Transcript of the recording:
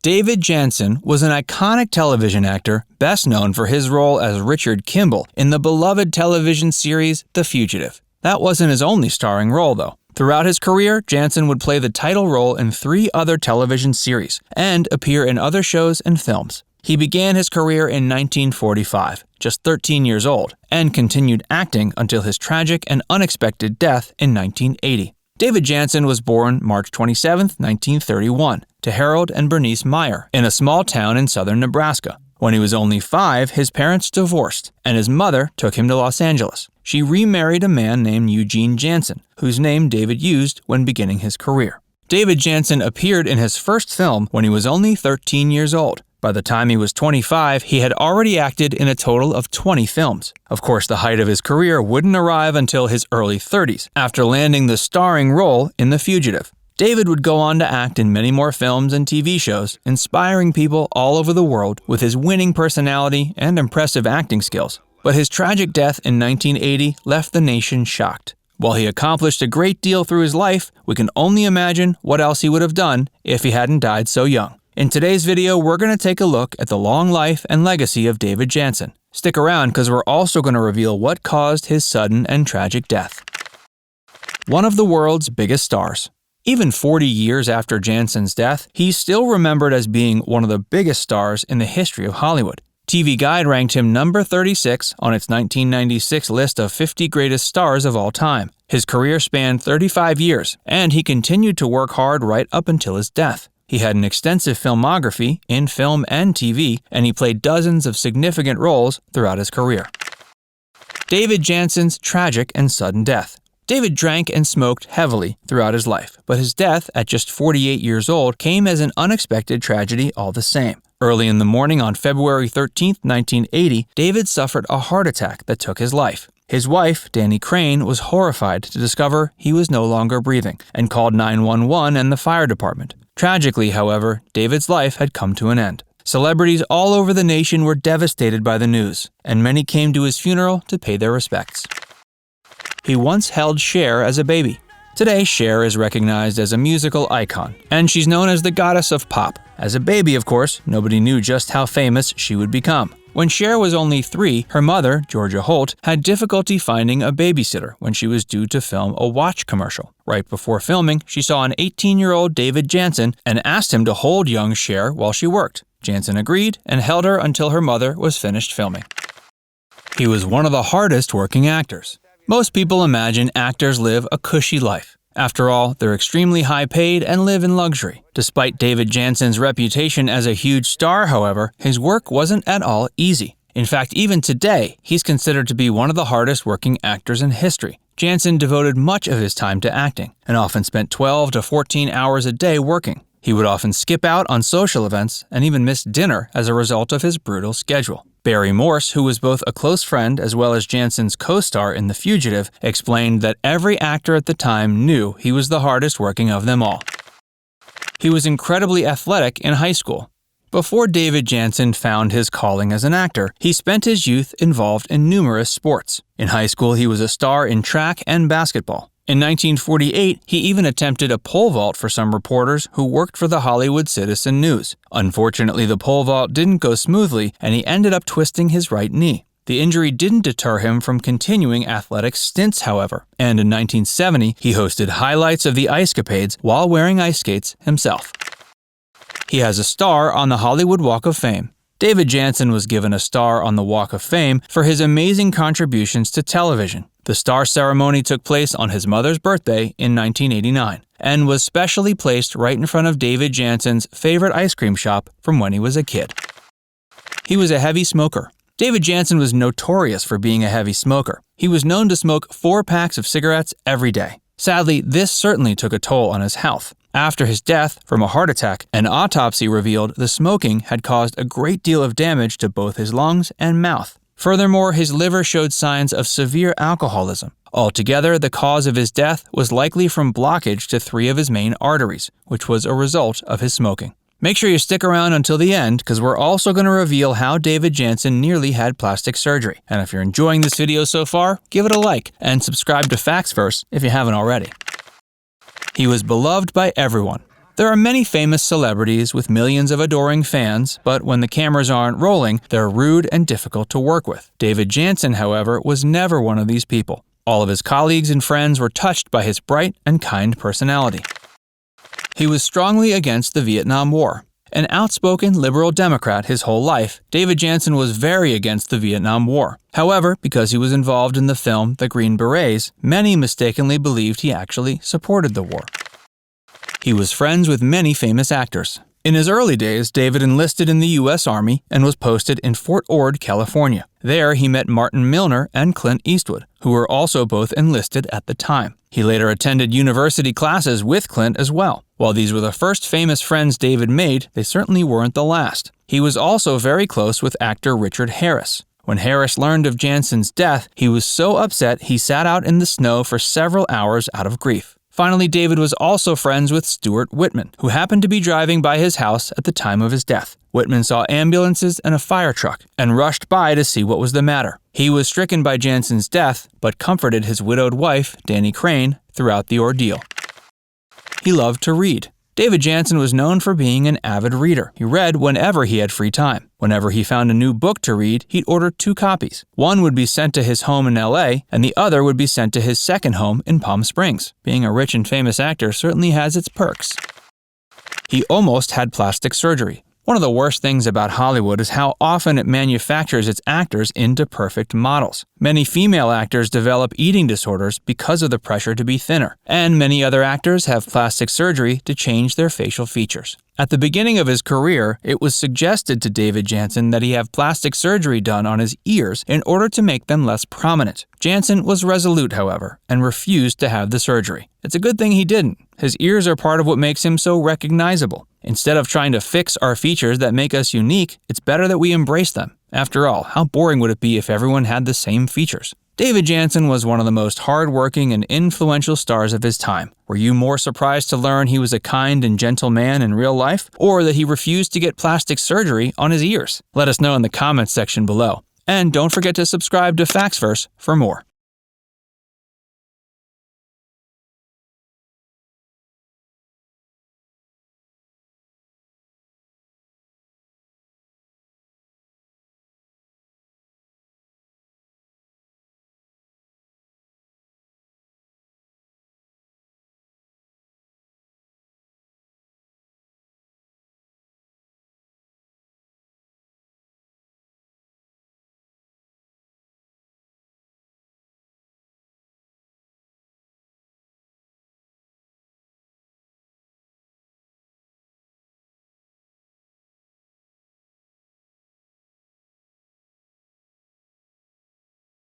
David Janssen was an iconic television actor best known for his role as Richard Kimble in the beloved television series The Fugitive. That wasn't his only starring role, though. Throughout his career, Janssen would play the title role in 3 other television series and appear in other shows and films. He began his career in 1945, just 13 years old, and continued acting until his tragic and unexpected death in 1980. David Janssen was born March 27, 1931, to Harold and Berniece Meyer in a small town in southern Nebraska. When he was only 5, his parents divorced, and his mother took him to Los Angeles. She remarried a man named Eugene Janssen, whose name David used when beginning his career. David Janssen appeared in his first film when he was only 13 years old. By the time he was 25, he had already acted in a total of 20 films. Of course, the height of his career wouldn't arrive until his early 30s, after landing the starring role in The Fugitive. David would go on to act in many more films and TV shows, inspiring people all over the world with his winning personality and impressive acting skills. But his tragic death in 1980 left the nation shocked. While he accomplished a great deal through his life, we can only imagine what else he would have done if he hadn't died so young. In today's video, we're going to take a look at the long life and legacy of David Janssen. Stick around because we're also going to reveal what caused his sudden and tragic death. One of the world's biggest stars. Even 40 years after Janssen's death, he's still remembered as being one of the biggest stars in the history of Hollywood. TV Guide ranked him number 36 on its 1996 list of 50 greatest stars of all time. His career spanned 35 years, and he continued to work hard right up until his death. He had an extensive filmography in film and TV, and he played dozens of significant roles throughout his career. David Janssen's tragic and sudden death. David drank and smoked heavily throughout his life, but his death at just 48 years old came as an unexpected tragedy all the same. Early in the morning on February 13, 1980, David suffered a heart attack that took his life. His wife, Danny Crane, was horrified to discover he was no longer breathing and called 911 and the fire department. Tragically, however, David's life had come to an end. Celebrities all over the nation were devastated by the news, and many came to his funeral to pay their respects. He once held Cher as a baby. Today, Cher is recognized as a musical icon, and she's known as the goddess of pop. As a baby, of course, nobody knew just how famous she would become. When Cher was only 3, her mother, Georgia Holt, had difficulty finding a babysitter when she was due to film a watch commercial. Right before filming, she saw an 18-year-old David Janssen and asked him to hold young Cher while she worked. Janssen agreed and held her until her mother was finished filming. He was one of the hardest working actors. Most people imagine actors live a cushy life. After all, they're extremely high paid and live in luxury. Despite David Janssen's reputation as a huge star, however, his work wasn't at all easy. In fact, even today, he's considered to be one of the hardest working actors in history. Janssen devoted much of his time to acting and often spent 12 to 14 hours a day working. He would often skip out on social events and even miss dinner as a result of his brutal schedule. Barry Morse, who was both a close friend as well as Janssen's co-star in The Fugitive, explained that every actor at the time knew he was the hardest working of them all. He was incredibly athletic in high school. Before David Janssen found his calling as an actor, he spent his youth involved in numerous sports. In high school, he was a star in track and basketball. In 1948, he even attempted a pole vault for some reporters who worked for the Hollywood Citizen News. Unfortunately, the pole vault didn't go smoothly, and he ended up twisting his right knee. The injury didn't deter him from continuing athletic stints, however, and in 1970, he hosted highlights of the ice capades while wearing ice skates himself. He has a star on the Hollywood Walk of Fame. David Janssen was given a star on the Walk of Fame for his amazing contributions to television. The star ceremony took place on his mother's birthday in 1989 and was specially placed right in front of David Janssen's favorite ice cream shop from when he was a kid. He was a heavy smoker. David Janssen was notorious for being a heavy smoker. He was known to smoke 4 packs of cigarettes every day. Sadly, this certainly took a toll on his health. After his death from a heart attack, an autopsy revealed the smoking had caused a great deal of damage to both his lungs and mouth. Furthermore, his liver showed signs of severe alcoholism. Altogether, the cause of his death was likely from blockage to 3 of his main arteries, which was a result of his smoking. Make sure you stick around until the end, because we're also going to reveal how David Janssen nearly had plastic surgery. And if you're enjoying this video so far, give it a like and subscribe to Facts Verse if you haven't already. He was beloved by everyone. There are many famous celebrities with millions of adoring fans, but when the cameras aren't rolling, they're rude and difficult to work with. David Janssen, however, was never one of these people. All of his colleagues and friends were touched by his bright and kind personality. He was strongly against the Vietnam War. An outspoken liberal Democrat his whole life, David Janssen was very against the Vietnam War. However, because he was involved in the film The Green Berets, many mistakenly believed he actually supported the war. He was friends with many famous actors. In his early days, David enlisted in the U.S. Army and was posted in Fort Ord, California. There, he met Martin Milner and Clint Eastwood, who were also both enlisted at the time. He later attended university classes with Clint as well. While these were the first famous friends David made, they certainly weren't the last. He was also very close with actor Richard Harris. When Harris learned of Janssen's death, he was so upset he sat out in the snow for several hours out of grief. Finally, David was also friends with Stuart Whitman, who happened to be driving by his house at the time of his death. Whitman saw ambulances and a fire truck and rushed by to see what was the matter. He was stricken by Janssen's death, but comforted his widowed wife, Danny Crane, throughout the ordeal. He loved to read. David Janssen was known for being an avid reader. He read whenever he had free time. Whenever he found a new book to read, he'd order 2 copies. One would be sent to his home in L.A., and the other would be sent to his second home in Palm Springs. Being a rich and famous actor certainly has its perks. He almost had plastic surgery. One of the worst things about Hollywood is how often it manufactures its actors into perfect models. Many female actors develop eating disorders because of the pressure to be thinner, and many other actors have plastic surgery to change their facial features. At the beginning of his career, it was suggested to David Janssen that he have plastic surgery done on his ears in order to make them less prominent. Janssen was resolute, however, and refused to have the surgery. It's a good thing he didn't. His ears are part of what makes him so recognizable. Instead of trying to fix our features that make us unique, it's better that we embrace them. After all, how boring would it be if everyone had the same features? David Janssen was one of the most hard-working and influential stars of his time. Were you more surprised to learn he was a kind and gentle man in real life, or that he refused to get plastic surgery on his ears? Let us know in the comments section below. And don't forget to subscribe to FactsVerse for more.